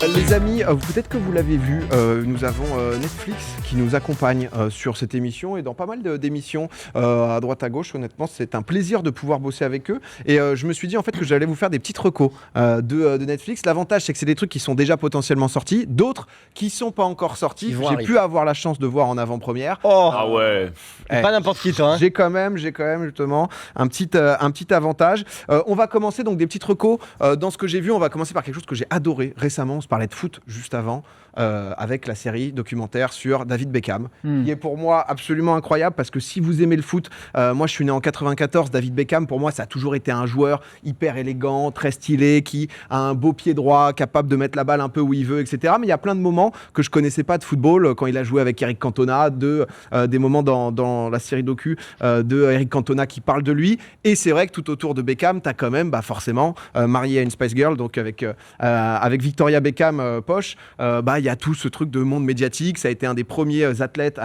Les amis, peut-être que vous l'avez vu, nous avons Netflix qui nous accompagne sur cette émission et dans pas mal d'émissions à droite à gauche. Honnêtement, c'est un plaisir de pouvoir bosser avec eux. Et je me suis dit en fait que j'allais vous faire des petites recos de Netflix. L'avantage, c'est que c'est des trucs qui sont déjà potentiellement sortis, d'autres qui sont pas encore sortis. J'ai pu avoir la chance de voir en avant-première. Oh, ah ouais. Pas n'importe qui, toi. Hein. J'ai quand même justement un petit avantage. On va commencer donc des petites recos. Dans ce que j'ai vu, on va commencer par quelque chose que j'ai adoré récemment. On se parlait de foot juste avant. Avec la série documentaire sur David Beckham, qui est pour moi absolument incroyable parce que si vous aimez le foot, moi je suis né en 94, David Beckham pour moi ça a toujours été un joueur hyper élégant, très stylé, qui a un beau pied droit, capable de mettre la balle un peu où il veut, etc. Mais il y a plein de moments que je connaissais pas de football, quand il a joué avec Eric Cantona, des moments dans la série docu de Eric Cantona qui parle de lui, et c'est vrai que tout autour de Beckham, t'as quand même forcément marié à une Spice Girl, donc avec Victoria Beckham poche, il y a tout ce truc de monde médiatique. Ça a été un des premiers athlètes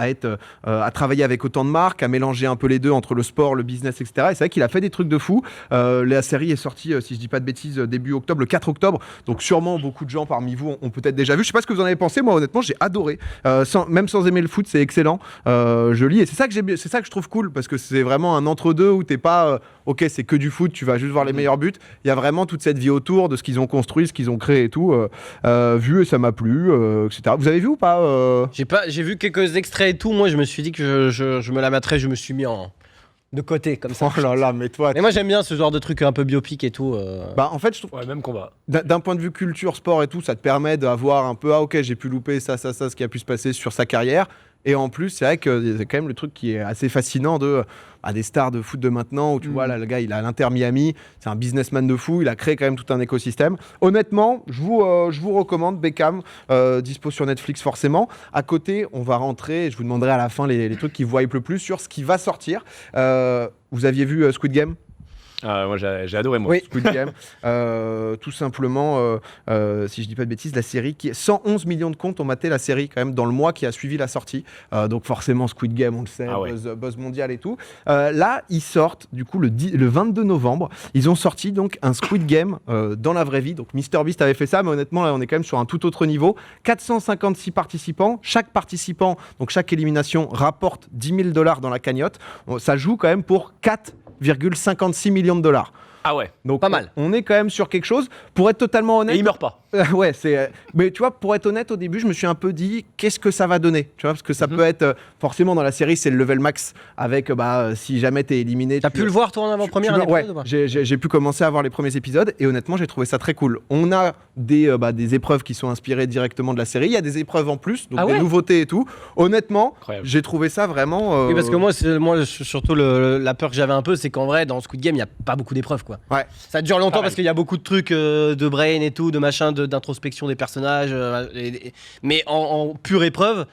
à travailler avec autant de marques, à mélanger un peu les deux entre le sport, le business, etc. Et c'est vrai qu'il a fait des trucs de fou. La série est sortie, si je dis pas de bêtises, début octobre, le 4 octobre. Donc sûrement beaucoup de gens parmi vous ont peut-être déjà vu. Je sais pas ce que vous en avez pensé. Moi honnêtement, j'ai adoré. Même sans aimer le foot, c'est excellent. Je lis et c'est ça que je trouve cool parce que c'est vraiment un entre-deux où t'es pas ok, c'est que du foot, tu vas juste voir les meilleurs buts. Il y a vraiment toute cette vie autour de ce qu'ils ont construit, ce qu'ils ont créé et tout. Vu et ça m'a plu. Etc. Vous avez vu ou pas J'ai vu quelques extraits et tout. Moi, je me suis dit que je me la mettrais. Je me suis mis de côté comme ça. Oh là là, mais toi. Mais moi, j'aime bien ce genre de truc un peu biopic et tout. En fait, je trouve. Ouais, même combat. D'un point de vue culture, sport et tout, ça te permet d'avoir un peu ok, j'ai pu louper ça, ce qui a pu se passer sur sa carrière. Et en plus, c'est vrai que c'est quand même le truc qui est assez fascinant des stars de foot de maintenant où tu vois là, le gars il a l'Inter Miami, c'est un businessman de fou, il a créé quand même tout un écosystème. Honnêtement, je vous recommande Beckham, dispo sur Netflix forcément. À côté, on va rentrer et je vous demanderai à la fin les trucs qui vous hype le plus sur ce qui va sortir. Vous aviez vu Squid Game ? Moi j'ai adoré moi. Oui, Squid Game. Tout simplement, si je dis pas de bêtises, la série qui est 111 millions de comptes ont maté la série quand même dans le mois qui a suivi la sortie. Donc forcément Squid Game, on le sait, buzz mondial et tout. Là, ils sortent du coup le 22 novembre. Ils ont sorti donc un Squid Game dans la vraie vie. Donc MrBeast avait fait ça, mais honnêtement là, on est quand même sur un tout autre niveau. 456 participants. Chaque participant, donc chaque élimination rapporte $10 000 dans la cagnotte. Ça joue quand même pour 4,56 millions de dollars. Ah ouais. Donc pas mal. On est quand même sur quelque chose. Pour être totalement honnête. Et il meurt pas. Ouais, mais tu vois, pour être honnête, au début, je me suis un peu dit, qu'est-ce que ça va donner ? Tu vois, parce que ça peut être, forcément, dans la série, c'est le level max avec, si jamais t'es éliminé. T'as pu le voir toi en avant-première j'ai pu commencer à voir les premiers épisodes et honnêtement, j'ai trouvé ça très cool. On a des épreuves qui sont inspirées directement de la série. Il y a des épreuves en plus, donc des nouveautés et tout. Honnêtement, j'ai trouvé ça vraiment. Oui, parce que moi surtout la peur que j'avais un peu, c'est qu'en vrai, dans Squid Game, il y a pas beaucoup d'épreuves quoi. Ouais. Ça dure longtemps parce qu'il y a beaucoup de trucs de brain et tout, de machin, d'introspection des personnages, mais en pure épreuve.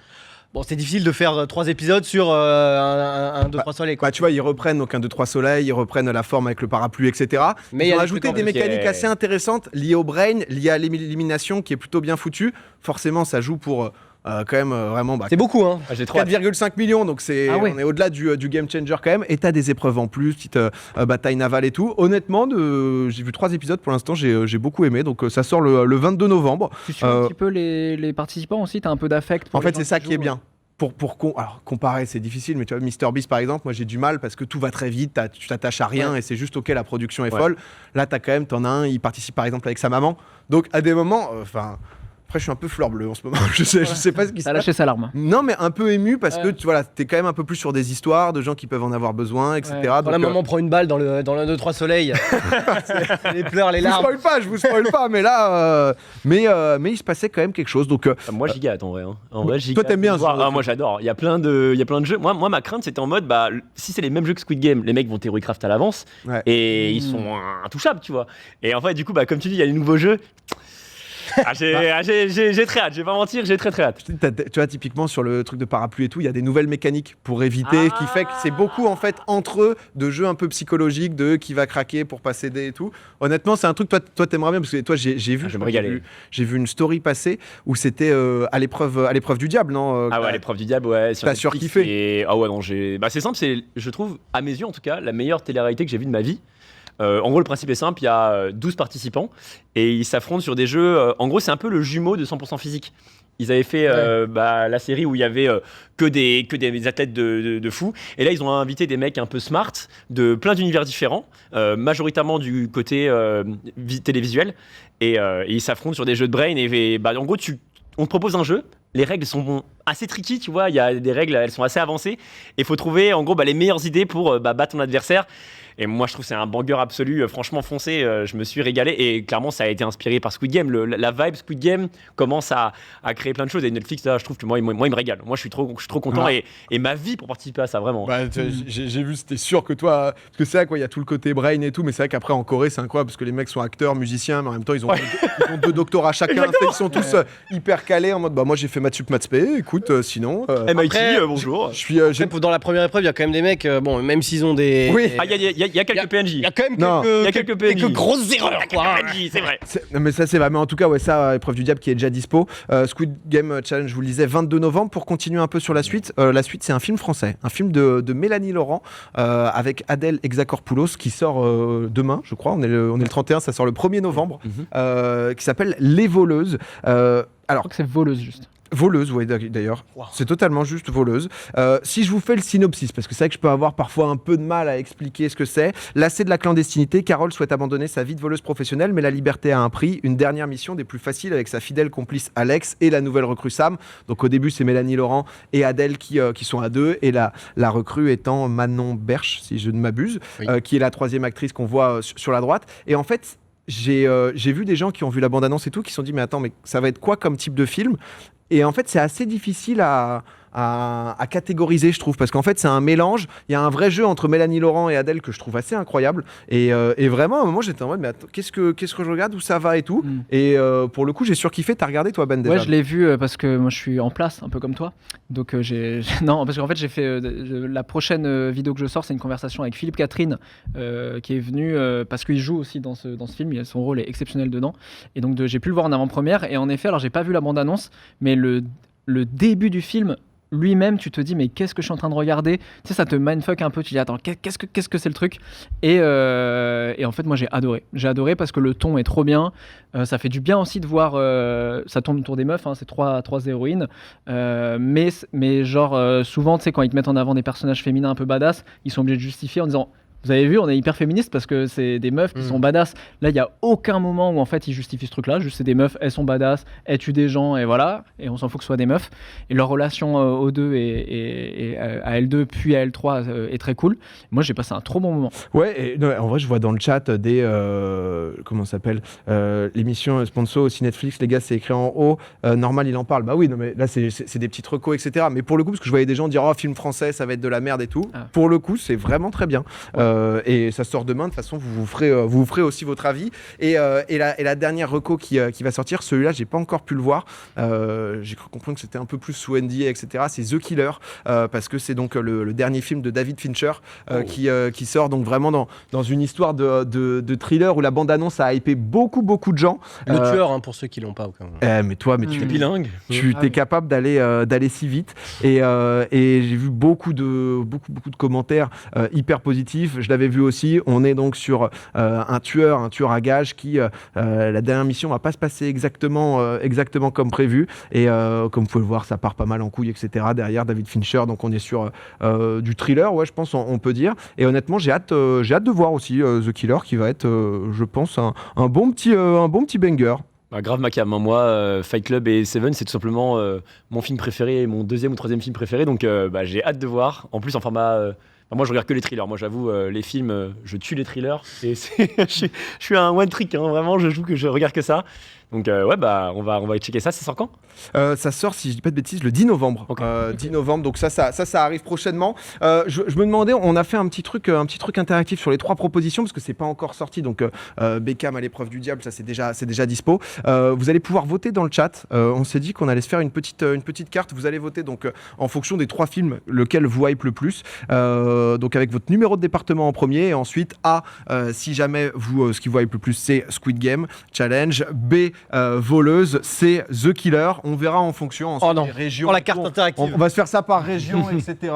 Bon, c'est difficile de faire 3 épisodes sur 1, 2, 3 soleils. Quoi. Tu vois, ils reprennent donc 1, 2, 3 soleils, ils reprennent la forme avec le parapluie, etc. Mais ils ont ajouté des mécaniques assez intéressantes liées au brain, liées à l'élimination qui est plutôt bien foutue. Forcément, ça joue pour... quand même vraiment c'est beaucoup hein. 4,5 millions donc on est au-delà du game changer quand même et t'as des épreuves en plus, petite bataille navale et tout. Honnêtement j'ai vu 3 épisodes pour l'instant, j'ai beaucoup aimé, donc ça sort le 22 novembre. Tu suis un petit peu les participants aussi, t'as un peu d'affect en fait c'est ça qui est bien. Alors comparer c'est difficile, mais tu vois MrBeast par exemple, moi j'ai du mal parce que tout va très vite, tu t'attaches à rien et c'est juste ok, la production est folle. Là t'en as un, il participe par exemple avec sa maman, donc à des moments après, je suis un peu fleur bleue en ce moment. je sais pas ce qui se passe. T'as lâché sa larme. Non, mais un peu ému parce que tu vois, t'es quand même un peu plus sur des histoires de gens qui peuvent en avoir besoin, etc. Quand la maman prend une balle dans le 1, 2, 3 soleil, les pleurs, les larmes. Je vous spoil pas, mais là, mais il se passait quand même quelque chose. Donc, moi, j'y gâte en vrai. En vrai, toi, t'aimes bien ça. Moi, j'adore. Il y a plein de jeux. Moi, ma crainte, c'était en mode, si c'est les mêmes jeux que Squid Game, les mecs vont Theory Craft à l'avance et ils sont intouchables, tu vois. Et en fait, du coup, comme tu dis, il y a les nouveaux jeux. J'ai très hâte, je vais pas mentir, j'ai très hâte. Tu vois, typiquement sur le truc de parapluie et tout, il y a des nouvelles mécaniques pour éviter, qui fait que c'est beaucoup en fait entre eux de jeux un peu psychologiques, de qui va craquer pour passer des et tout. Honnêtement, c'est un truc toi t'aimerais bien parce que toi j'ai vu une story passer où c'était à l'épreuve du diable, non à l'épreuve du diable, ouais. T'as surkiffé. C'est simple, c'est je trouve à mes yeux en tout cas la meilleure télé-réalité que j'ai vue de ma vie. En gros, le principe est simple, il y a 12 participants et ils s'affrontent sur des jeux. En gros, c'est un peu le jumeau de 100% physique. Ils avaient fait la série où il y avait que des athlètes de fous. Et là, ils ont invité des mecs un peu smart, de plein d'univers différents, majoritairement du côté télévisuel. Et ils s'affrontent sur des jeux de brain. En gros, on te propose un jeu. Les règles sont assez tricky, tu vois. Il y a des règles, elles sont assez avancées. Et il faut trouver, en gros, les meilleures idées pour battre ton adversaire. Et moi, je trouve que c'est un banger absolu. Franchement, foncé, je me suis régalé. Et clairement, ça a été inspiré par Squid Game. La vibe Squid Game commence à créer plein de choses. Et Netflix, là, je trouve que moi, il me régale. Moi, je suis trop content. Et ma vie pour participer à ça, vraiment. J'ai vu, c'était sûr que toi... Parce que c'est vrai, quoi, il y a tout le côté brain et tout. Mais c'est vrai qu'après, en Corée, c'est incroyable. Parce que les mecs sont acteurs, musiciens. Mais en même temps, ils ont 2 doctorats chacun. Ils sont tous hyper calés en mode, moi, j'ai fait maths sup, maths spé. Écoute, sinon... MIT, bonjour. Dans la première épreuve, il y a quand même des mecs, même s'ils ont des... Oui. Il y a quelques PNJ. Il y a quand même quelques grosses erreurs, quoi. C'est vrai. Non, mais ça, c'est vrai. Mais en tout cas, ça, Épreuve du Diable qui est déjà dispo. Squid Game Challenge, je vous le disais, 22 novembre. Pour continuer un peu sur la suite, c'est un film français. Un film de Mélanie Laurent avec Adèle Exarchopoulos qui sort demain, je crois. On est le 31, ça sort le 1er novembre. Qui s'appelle Les Voleuses. Je crois que c'est voleuse, juste. Voleuse, oui, d'ailleurs. Wow. C'est totalement juste voleuse. Si je vous fais le synopsis, parce que c'est vrai que je peux avoir parfois un peu de mal à expliquer ce que c'est. Lassée de la clandestinité, Carole souhaite abandonner sa vie de voleuse professionnelle, mais la liberté a un prix. Une dernière mission des plus faciles avec sa fidèle complice Alex et la nouvelle recrue Sam. Donc au début, c'est Mélanie Laurent et Adèle qui sont à deux, et la recrue étant Manon Berche, si je ne m'abuse, qui est la 3e actrice qu'on voit sur la droite. Et en fait, j'ai vu des gens qui ont vu la bande-annonce et tout, qui se sont dit, mais attends, mais ça va être quoi comme type de film ? Et en fait, c'est assez difficile à catégoriser, je trouve, parce qu'en fait, c'est un mélange. Il y a un vrai jeu entre Mélanie Laurent et Adèle que je trouve assez incroyable. Et vraiment, à un moment, j'étais en mode, mais attends, qu'est-ce que je regarde, où ça va et tout. Et pour le coup, j'ai surkiffé. T'as regardé, toi, Ben, déjà? Ouais, je l'ai vu parce que moi, je suis en place, un peu comme toi. Donc, non, parce qu'en fait, j'ai fait la prochaine vidéo que je sors, c'est une conversation avec Philippe Catherine qui est venu parce qu'il joue aussi dans ce film. Son rôle est exceptionnel dedans. Et donc, j'ai pu le voir en avant-première. Et en effet, alors, j'ai pas vu la bande-annonce, mais le début du film lui-même, tu te dis, mais qu'est-ce que je suis en train de regarder? Tu sais, ça te mindfuck un peu. Tu te dis, attends, qu'est-ce que c'est le truc? Et en fait, moi, j'ai adoré. J'ai adoré parce que le ton est trop bien. Ça fait du bien aussi de voir. Ça tourne autour des meufs, hein, c'est trois héroïnes. Mais genre, souvent, tu sais, quand ils te mettent en avant des personnages féminins un peu badass, ils sont obligés de justifier en disant, vous avez vu, on est hyper féministe parce que c'est des meufs qui sont badass. Là, il n'y a aucun moment où en fait ils justifient ce truc-là. Juste, c'est des meufs, elles sont badass, elles tuent des gens et voilà. Et on s'en fout que ce soit des meufs. Et leur relation aux deux et à L2 puis à L3 est très cool. Moi, j'ai passé un trop bon moment. Ouais, en vrai, je vois dans le chat des comment ça s'appelle l'émission sponsor aussi Netflix. Les gars, c'est écrit en haut. Normal, il en parle. Bah oui, non mais là, c'est des petits recos, etc. Mais pour le coup, parce que je voyais des gens dire, oh, film français, ça va être de la merde et tout. Pour le coup, c'est vraiment très bien. Et ça sort demain, de toute façon vous ferez aussi votre avis. Et la dernière reco qui va sortir, celui-là j'ai pas encore pu le voir, j'ai cru comprendre que c'était un peu plus sous NDA, etc. C'est The Killer, parce que c'est donc le dernier film de David Fincher qui sort donc vraiment dans une histoire de thriller où la bande-annonce a hypé beaucoup de gens. Le tueur, hein, pour ceux qui l'ont pas au cas où. Mais toi, tu es bilingue, tu es capable d'aller si vite, et j'ai vu beaucoup de commentaires hyper positifs. Je l'avais vu aussi. On est donc sur un tueur à gages qui la dernière mission va pas se passer exactement comme prévu, et comme vous pouvez le voir, ça part pas mal en couille, etc. derrière David Fincher. Donc on est sur du thriller, ouais, je pense on peut dire. Et honnêtement, j'ai hâte de voir aussi The Killer, qui va être, je pense, un bon petit banger. Grave Macam, hein. Moi, Fight Club et Seven, c'est tout simplement mon film préféré et mon 2e ou 3e film préféré, donc j'ai hâte de voir. En plus, en format... moi, je regarde que les thrillers. Moi, j'avoue, les films, je tue les thrillers. Et je suis un one trick, hein, vraiment. Je regarde que ça. Donc, on va checker ça. Ça sort quand? Ça sort, si je dis pas de bêtises, le 10 novembre. Okay. 10 novembre, donc ça arrive prochainement. Je me demandais, on a fait un petit truc interactif sur les 3 propositions, parce que c'est pas encore sorti. Donc, Beckham à l'épreuve du diable, ça c'est déjà dispo. Vous allez pouvoir voter dans le chat. On s'est dit qu'on allait se faire une petite carte. Vous allez voter donc en fonction des 3 films, lequel vous hype le plus. Donc avec votre numéro de département en premier, et ensuite A, si jamais ce qui vous hype le plus, c'est Squid Game Challenge. B, Voleuse, c'est The Killer. On verra en fonction ensuite des régions. La carte interactive. On va se faire ça par région, etc.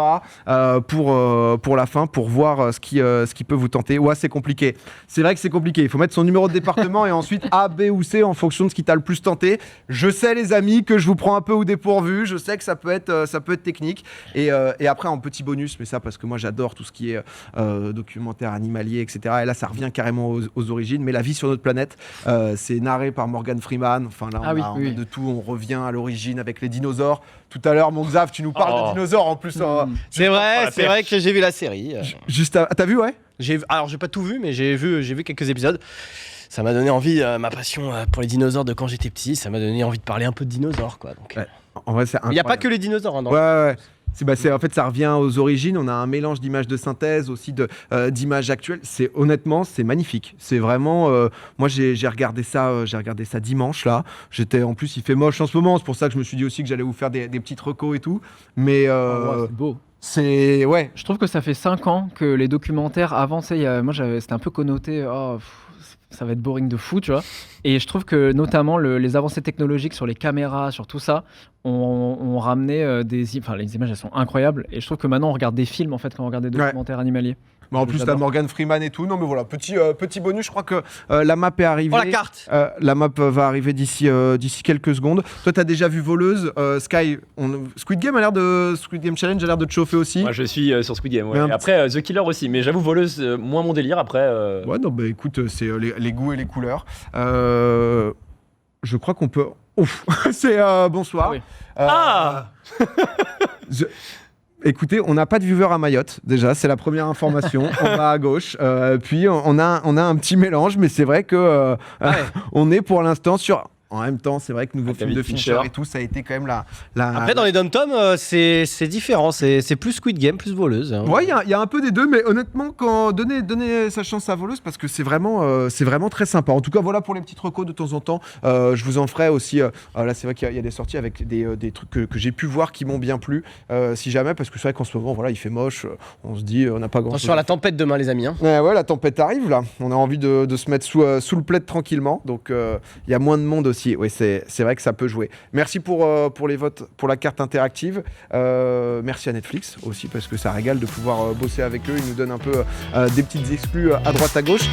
Pour la fin, pour voir ce qui peut vous tenter. Ouais, c'est compliqué. C'est vrai que c'est compliqué. Il faut mettre son numéro de département et ensuite A, B ou C en fonction de ce qui t'a le plus tenté. Je sais, les amis, que je vous prends un peu au dépourvu. Je sais que ça peut être technique. Et après, en petit bonus, mais ça parce que moi j'adore tout ce qui est documentaire animalier, etc. Et là, ça revient carrément aux origines. Mais La vie sur notre planète, c'est narré par Morgan Freeman. Enfin là, on a de tout. On revient à l'origine avec les dinosaures. Tout à l'heure, mon Xav, tu nous parles de dinosaures en plus. C'est vrai que j'ai vu la série. T'as vu, ouais? Alors, j'ai pas tout vu, mais j'ai vu quelques épisodes. Ça m'a donné envie, ma passion pour les dinosaures de quand j'étais petit, ça m'a donné envie de parler un peu de dinosaures, quoi. Donc, ouais. En vrai, c'est incroyable. Il n'y a pas que les dinosaures. Hein, ouais. En fait, ça revient aux origines. On a un mélange d'images de synthèse, aussi d'images actuelles. Honnêtement, c'est magnifique. C'est vraiment. Moi, j'ai regardé ça dimanche là. En plus, il fait moche en ce moment. C'est pour ça que je me suis dit aussi que j'allais vous faire des petites recos et tout. Mais c'est beau. Ouais. Je trouve que ça fait 5 ans que les documentaires avancent. C'était un peu connoté. Ça va être boring de fou, tu vois. Et je trouve que notamment les avancées technologiques sur les caméras, sur tout ça, ont ramené les images, elles sont incroyables. Et je trouve que maintenant on regarde des films en fait quand on regarde des documentaires animaliers. Mais en plus, t'as Morgan Freeman et tout. Non, mais voilà, petit bonus. Je crois que la map est arrivée. La carte. La map va arriver d'ici quelques secondes. Toi, t'as déjà vu Voleuse. Sky, Squid Game Challenge a l'air de te chauffer aussi. Moi, je suis sur Squid Game. Ouais. Et après, The Killer aussi. Mais j'avoue, Voleuse, moins mon délire. Après. Ouais, non, bah écoute, c'est les goûts et les couleurs. Je crois qu'on peut. Ouf, c'est bonsoir. Ah oui. Écoutez, on n'a pas de viewer à Mayotte, déjà, c'est la première information. On va à gauche, puis on a un petit mélange, mais c'est vrai que on est pour l'instant sur... En même temps, c'est vrai que nouveau film de Fincher et tout, ça a été quand même la... Après, dans les dom-toms, c'est différent. C'est plus Squid Game, plus Voleuse. Hein. Ouais, il y a un peu des deux, mais honnêtement, donnez sa chance à Voleuse parce que c'est vraiment très sympa. En tout cas, voilà pour les petites recos de temps en temps. Je vous en ferai aussi. Là, c'est vrai qu'il y a des sorties avec des trucs que j'ai pu voir qui m'ont bien plu. Si jamais, parce que c'est vrai qu'en ce moment, voilà, il fait moche. On se dit, on n'a pas grand-chose. Attention à la tempête demain, les amis. Hein. Ouais, la tempête arrive là. On a envie de se mettre sous le plaid tranquillement. Donc, il y a moins de monde aussi. Oui, c'est vrai que ça peut jouer. Merci pour les votes pour la carte interactive. Merci à Netflix aussi parce que ça régale de pouvoir bosser avec eux. Ils nous donnent un peu des petites exclus à droite à gauche.